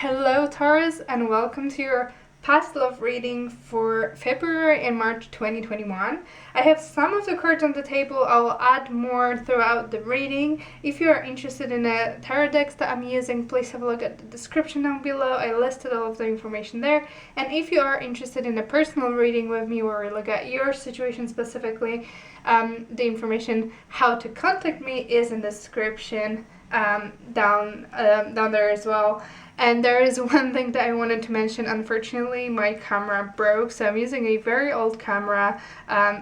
Hello Taurus, and welcome to your past love reading for February and March 2021. I have some of the cards on the table. I will add more throughout the reading. If you are interested in a tarot decks that I'm using, please have a look at the description down below. I listed all of the information there. And if you are interested in a personal reading with me where we look at your situation specifically, the information how to contact me is in the description down there as well. And there is one thing that I wanted to mention. Unfortunately, my camera broke, so I'm using a very old camera.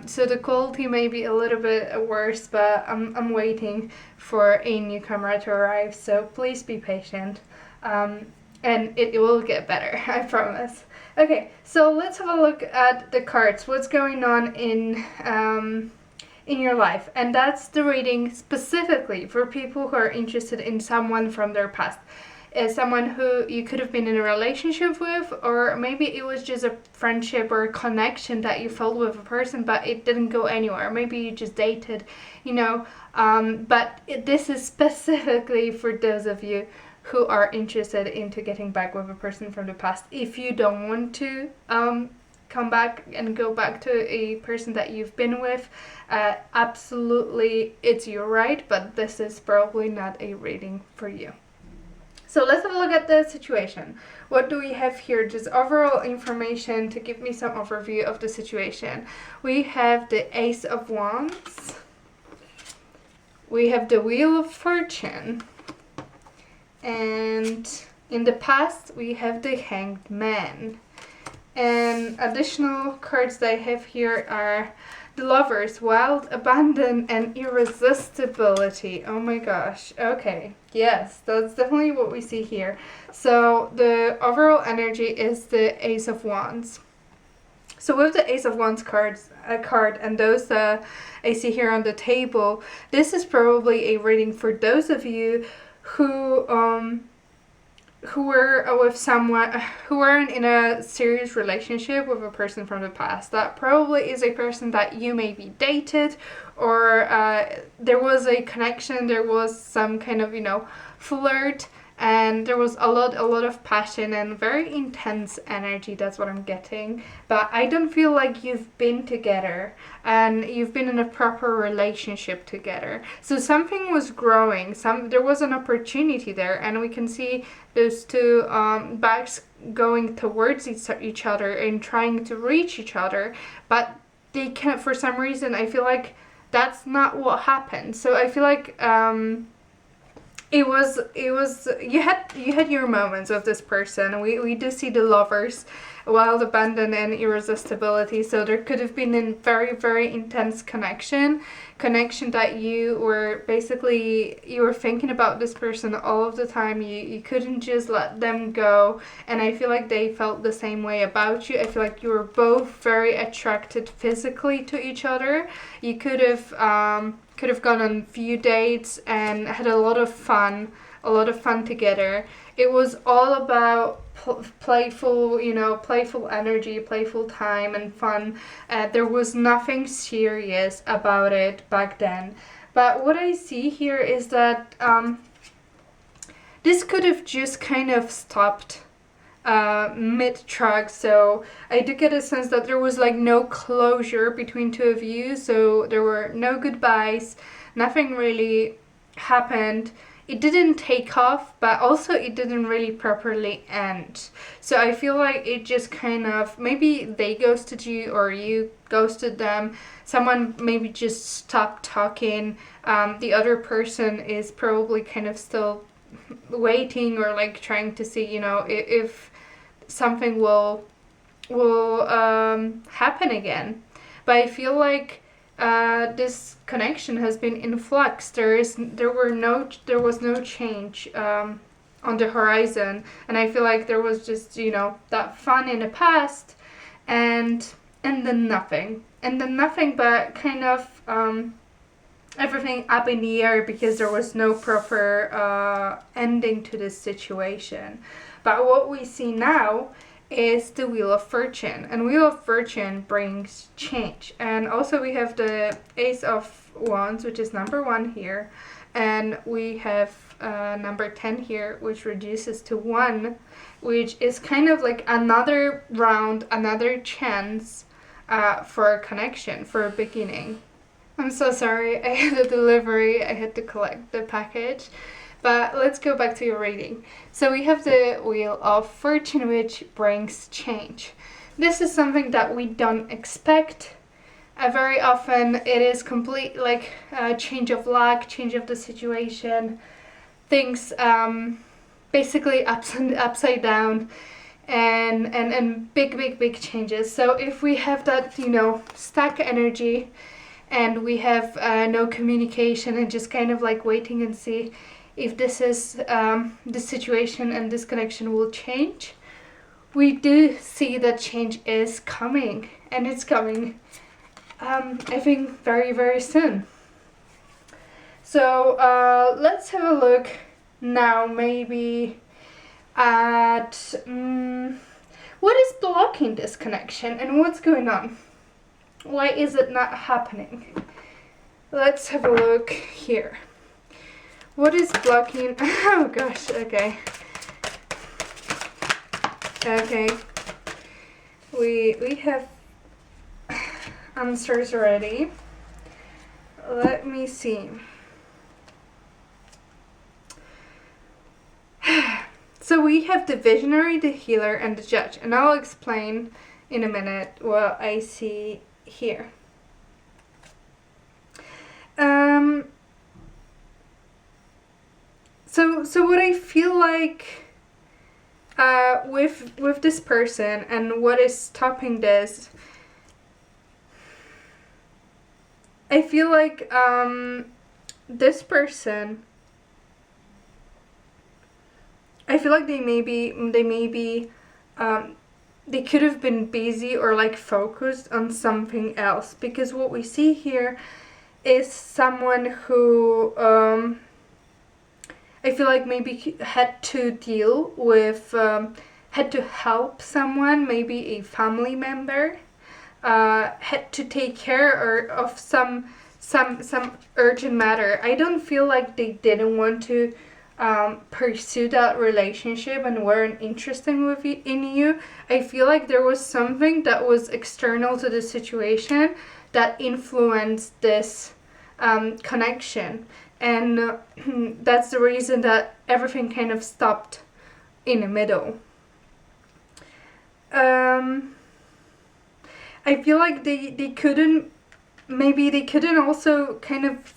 So the quality may be a little bit worse, but I'm waiting for a new camera to arrive. So please be patient, and it will get better. I promise. Okay, so let's have a look at the cards. What's going on in your life? And that's the reading specifically for people who are interested in someone from their past. As someone who you could have been in a relationship with, or maybe it was just a friendship or a connection that you felt with a person but it didn't go anywhere. Maybe you just dated, but this is specifically for those of you who are interested into getting back with a person from the past. If you don't want to come back and go back to a person that you've been with, absolutely it's your right, but this is probably not a reading for you. So let's have a look at the situation. What do we have here? Just overall information to give me some overview of the situation. We have the Ace of Wands. We have the Wheel of Fortune. And in the past, we have the Hanged Man. And additional cards that I have here are the Lovers, Wild Abandon, and Irresistibility. Oh my gosh. Okay. Yes, that's definitely what we see here. So the overall energy is the Ace of Wands. So with the Ace of Wands card and those I see here on the table, this is probably a reading for those of you who were with someone who weren't in a serious relationship with a person from the past. That probably is a person that you maybe dated, or there was a connection, there was some kind of flirt, and there was a lot of passion and very intense energy. That's what I'm getting. But I don't feel like you've been together and you've been in a proper relationship together. So something was growing, there was an opportunity there, and we can see those two backs going towards each other and trying to reach each other, but they can't. For some reason, I feel like that's not what happened. So I feel like it was you had your moments with this person. We do see the Lovers, Wild Abandon, and Irresistibility. So there could have been a very, very intense connection that you were thinking about this person all of the time. You couldn't just let them go, and I feel like they felt the same way about you. I feel like you were both very attracted physically to each other. You could have gone on a few dates and had a lot of fun together. It was all about playful energy, playful time and fun. There was nothing serious about it back then. But what I see here is that this could have just kind of stopped mid-track. So I do get a sense that there was no closure between two of you. So there were no goodbyes, nothing really happened. It didn't take off, but also it didn't really properly end. So I feel like it just kind of, maybe they ghosted you or you ghosted them. Someone maybe just stopped talking. The other person is probably kind of still waiting or trying to see, if something will happen again. But I feel like this connection has been in flux. There was no change on the horizon, and I feel like there was just that fun in the past, and then nothing, but kind of everything up in the air because there was no proper ending to this situation. But what we see now is the Wheel of Fortune, and Wheel of Fortune brings change. And also we have the Ace of Wands, which is number 1 here, and we have number 10 here, which reduces to 1, which is kind of like another round, another chance for a connection, for a beginning. I'm so sorry, I had a delivery, I had to collect the package. But let's go back to your reading. So we have the Wheel of Fortune, which brings change. This is something that we don't expect. Very often it is complete, like change of luck, change of the situation, things basically upside down, and big changes. So if we have that, stuck energy, and we have no communication and just kind of like waiting and see if this is the situation and this connection will change, we do see that change is coming, and it's coming, I think, very, very soon. So let's have a look now maybe at what is blocking this connection and what's going on. Why is it not happening? Let's have a look here. What is blocking? Oh gosh, okay. Okay. We have answers already. Let me see. So we have the Visionary, the Healer, and the Judge, and I'll explain in a minute what I see here. So what I feel like with this person and what is stopping this, I feel like this person, I feel like they could have been busy or like focused on something else, because what we see here is someone who I feel like maybe had to deal with, had to help someone, maybe a family member, had to take care of some urgent matter. I don't feel like they didn't want to pursue that relationship and weren't interested in you. I feel like there was something that was external to the situation that influenced this connection, and that's the reason that everything kind of stopped in the middle. I feel like they couldn't also kind of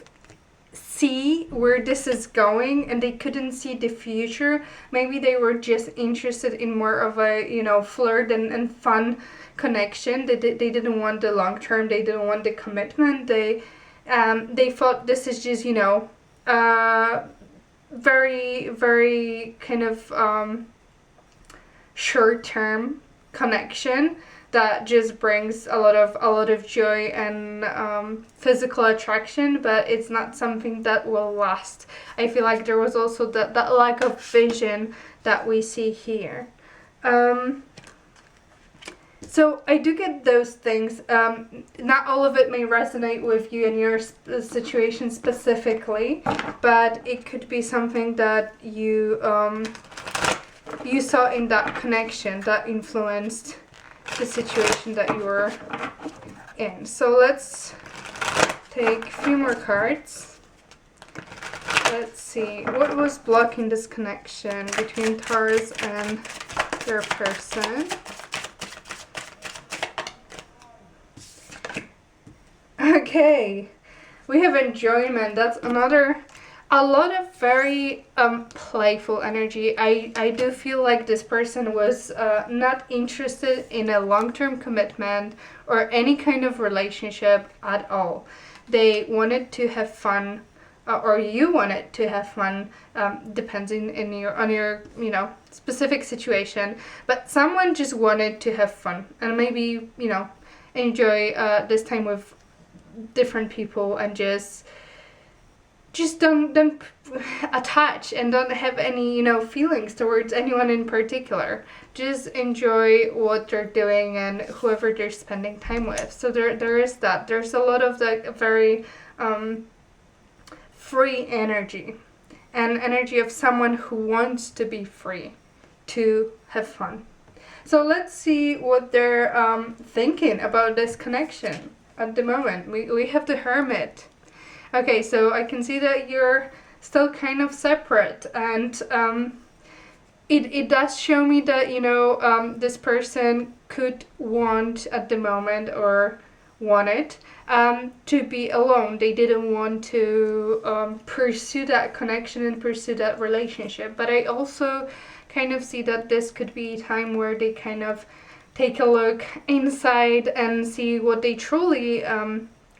see where this is going, and they couldn't see the future. Maybe they were just interested in more of a flirt and fun connection. They didn't want the long term, they didn't want the commitment. They thought this is just very, very kind of short term connection that just brings a lot of joy and physical attraction, but it's not something that will last. I feel like there was also that lack of vision that we see here. So I do get those things. Not all of it may resonate with you and your situation specifically, but it could be something that you saw in that connection that influenced the situation that you were in. So let's take a few more cards. Let's see, what was blocking this connection between Taurus and your person? Okay, we have enjoyment. That's a lot of very playful energy. I do feel like this person was not interested in a long-term commitment or any kind of relationship at all. They wanted to have fun, or you wanted to have fun, depending on your specific situation. But someone just wanted to have fun and maybe enjoy this time with different people, and just don't attach and don't have any feelings towards anyone in particular. Just enjoy what they're doing and whoever they're spending time with. So there is that. There's a lot of very free energy, an energy of someone who wants to be free, to have fun. So let's see what they're thinking about this connection at the moment. We have the Hermit. Okay, so I can see that you're still kind of separate, and it does show me that, you know, this person could want at the moment, or wanted, to be alone. They didn't want to pursue that connection and pursue that relationship. But I also kind of see that this could be a time where they kind of take a look inside and see what they truly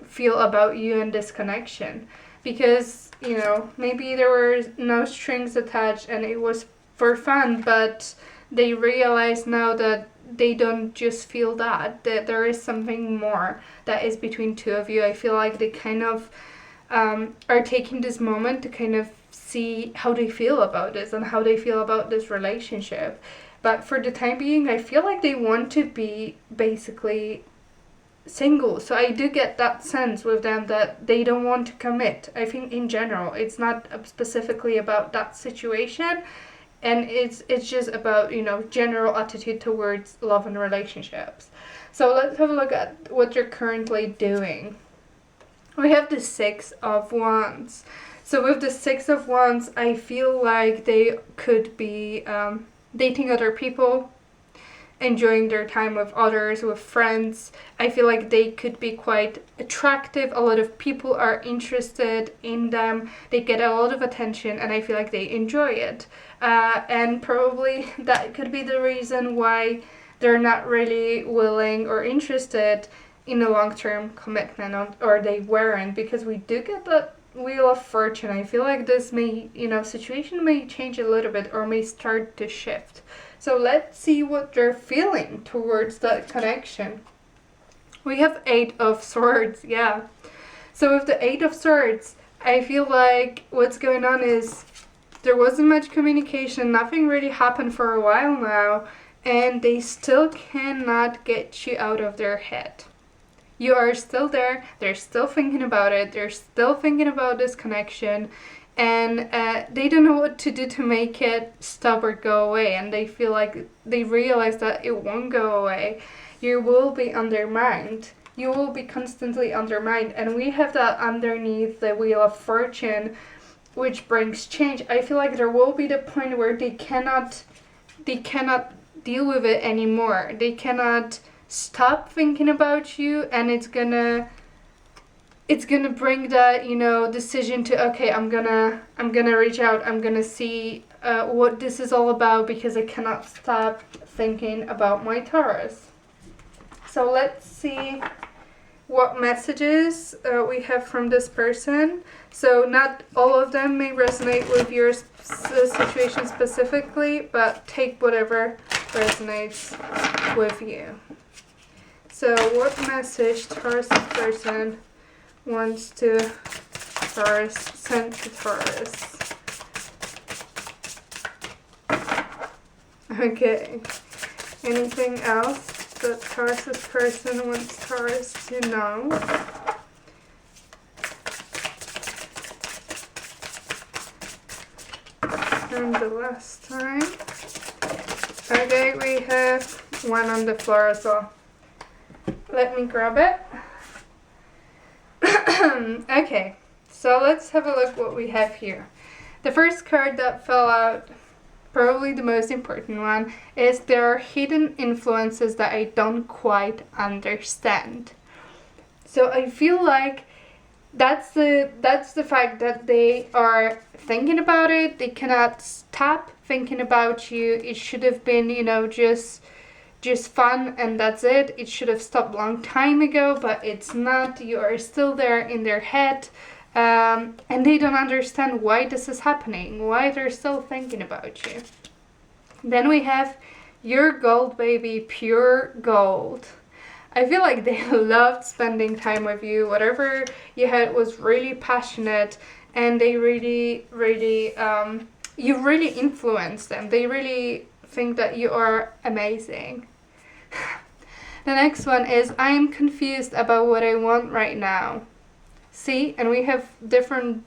feel about you and this connection. Because, you know, maybe there were no strings attached and it was for fun, but they realize now that they don't just feel that there is something more that is between two of you. I feel like they kind of are taking this moment to kind of see how they feel about this and how they feel about this relationship. But for the time being, I feel like they want to be basically single. So I do get that sense with them that they don't want to commit. I think in general, it's not specifically about that situation. And it's just about, you know, general attitude towards love and relationships. So let's have a look at what you're currently doing. We have the Six of Wands. So with the Six of Wands, I feel like they could be dating other people, enjoying their time with others, with friends. I feel like they could be quite attractive. A lot of people are interested in them. They get a lot of attention, and I feel like they enjoy it. And probably that could be the reason why they're not really willing or interested in a long-term commitment, or they weren't, because we do get that Wheel of Fortune. I feel like this may, you know, situation may change a little bit or may start to shift. So let's see what they're feeling towards that connection. We have Eight of Swords, yeah. So with the Eight of Swords, I feel like what's going on is there wasn't much communication, nothing really happened for a while now, and they still cannot get you out of their head. You are still there, they're still thinking about it, they're still thinking about this connection, and they don't know what to do to make it stop or go away, and they feel like they realize that it won't go away. You will be undermined. You will be constantly undermined, and we have that underneath the Wheel of Fortune, which brings change. I feel like there will be the point where they cannot deal with it anymore. They cannot stop thinking about you, and it's gonna bring that, you know, decision to, okay, I'm gonna reach out, I'm gonna see what this is all about, because I cannot stop thinking about my Taurus. So let's see what messages we have from this person. So not all of them may resonate with your situation specifically, but take whatever resonates with you. So what message Taurus person wants to Taurus, send to Taurus? Okay. Anything else that Taurus person wants Taurus to know? And the last time. Okay, we have one on the floor as well. Let me grab it. Okay, so let's have a look what we have here. The first card that fell out, probably the most important one, is there are hidden influences that I don't quite understand. So I feel like that's the fact that they are thinking about it. They cannot stop thinking about you. It should have been, you know, just fun, and that's it. It should have stopped a long time ago, but it's not. You are still there in their head, and they don't understand why this is happening, why they're still thinking about you. Then we have your gold, baby, pure gold. I feel like they loved spending time with you. Whatever you had was really passionate, and they really, you really influenced them. They really think that you are amazing. The next one is, I am confused about what I want right now. See, and we have different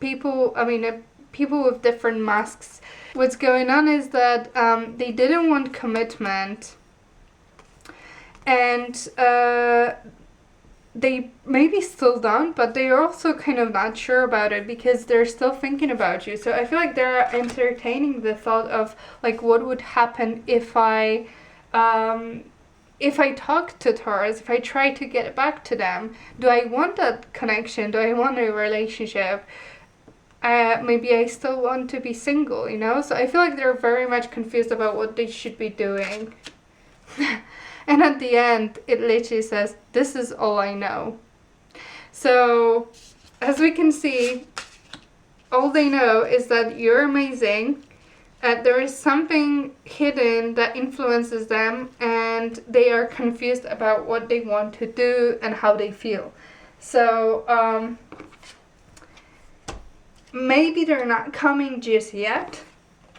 people, people with different masks. What's going on is that they didn't want commitment, and they maybe still don't, but they are also kind of not sure about it because they're still thinking about you. So I feel like they're entertaining the thought of like, what would happen if I talk to Taurus, if I try to get back to them. Do I want that connection? Do I want a relationship? Maybe I still want to be single, you know? So I feel like they're very much confused about what they should be doing. And at the end, it literally says, this is all I know. So, as we can see, all they know is that you're amazing. There is something hidden that influences them, and they are confused about what they want to do and how they feel. So, maybe they're not coming just yet,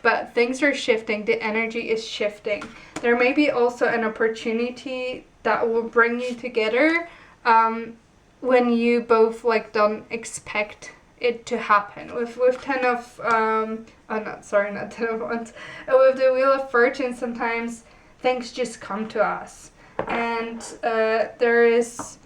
but things are shifting. The energy is shifting. There may be also an opportunity that will bring you together when you both like don't expect it to happen. With 10 of not 10 of Wands. With the Wheel of Fortune, sometimes things just come to us, and there is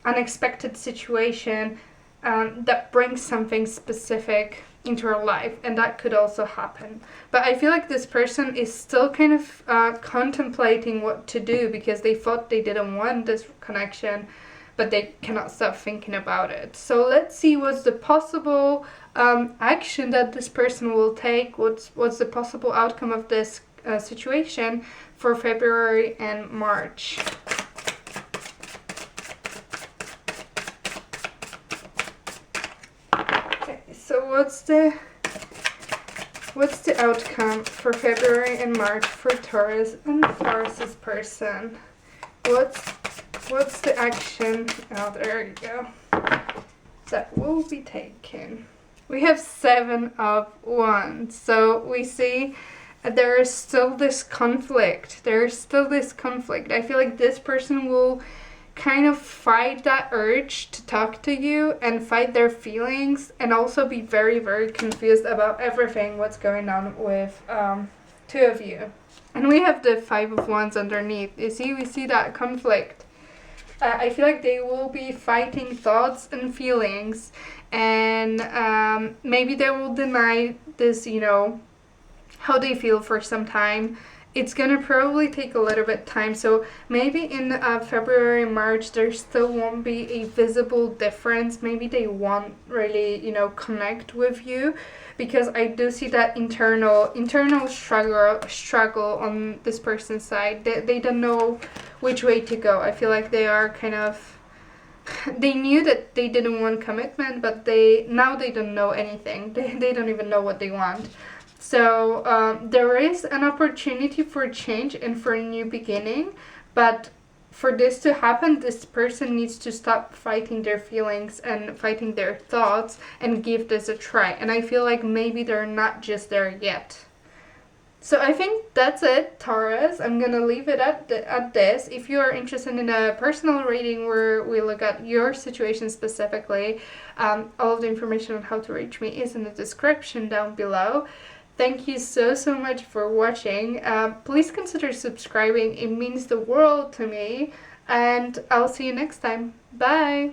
unexpected situation that brings something specific into our life, and that could also happen. But I feel like this person is still kind of contemplating what to do because they thought they didn't want this connection, but they cannot stop thinking about it. So let's see what's the possible action that this person will take. What's the possible outcome of this situation for February and March. So what's the outcome for February and March for Taurus and Taurus's person? What's the action? Oh, there you go. That will be taken. We have 7 of Wands. So we see there is still this conflict. I feel like this person will kind of fight that urge to talk to you and fight their feelings, and also be very, very confused about everything what's going on with 2 of you. And we have the 5 of Wands underneath. You see, we see that conflict. I feel like they will be fighting thoughts and feelings, and maybe they will deny this, how they feel for some time. It's gonna probably take a little bit time, so maybe in February, March, there still won't be a visible difference. Maybe they won't really, connect with you, because I do see that internal struggle on this person's side. They don't know which way to go. I feel like they are kind of, they knew that they didn't want commitment, but now they don't know anything. They don't even know what they want. So there is an opportunity for change and for a new beginning, but for this to happen, this person needs to stop fighting their feelings and fighting their thoughts and give this a try. And I feel like maybe they're not just there yet. So I think that's it, Taurus. I'm going to leave it at this. If you are interested in a personal reading where we look at your situation specifically, all of the information on how to reach me is in the description down below. Thank you so much for watching. Please consider subscribing. It means the world to me. And I'll see you next time. Bye!